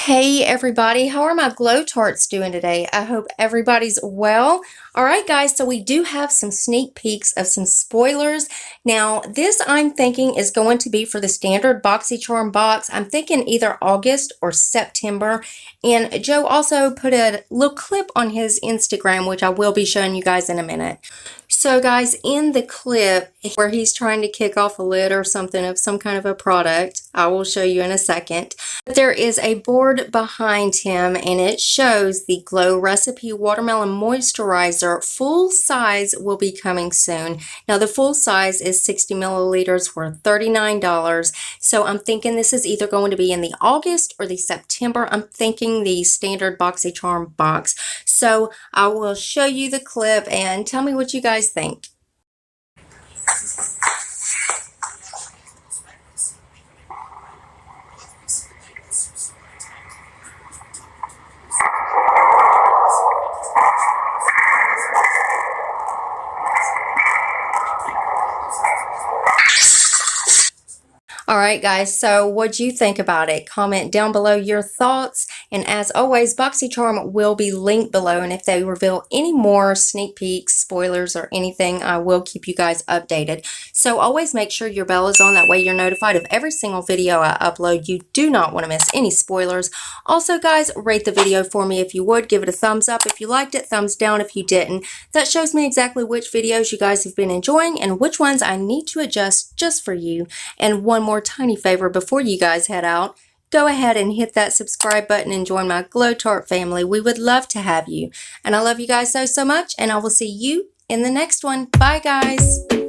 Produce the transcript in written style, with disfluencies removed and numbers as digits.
Hey everybody, how are my Glow Tarts doing today? I hope everybody's well. Alright guys, so we do have some sneak peeks of some spoilers. Now this I'm thinking is going to be for the standard BoxyCharm box. I'm thinking either August or September. And Joe also put a little clip on his Instagram, which I will be showing you guys in a minute. So guys, in the clip where he's trying to kick off a lid or something of some kind of a product, I will show you in a second. There is a board behind him and it shows the Glow Recipe Watermelon Moisturizer. Full size will be coming soon. Now the full size is 60 milliliters for $39. So I'm thinking this is either going to be in the August or the September. I'm thinking the standard BoxyCharm box. So I will show you the clip and tell me what you guys think. Alright guys, so what do you think about it? Comment down below your thoughts, and as always, BoxyCharm will be linked below, and if they reveal any more sneak peeks, spoilers, or anything, I will keep you guys updated. So always make sure your bell is on, that way you're notified of every single video I upload. You do not want to miss any spoilers. Also guys, rate the video for me if you would. Give it a thumbs up if you liked it, thumbs down if you didn't. That shows me exactly which videos you guys have been enjoying and which ones I need to adjust just for you. And one more tiny favor before you guys head out, go ahead and hit that subscribe button and join my Glow Tart family. We would love to have you. And I love you guys so much, and I will see you in the next one. Bye guys.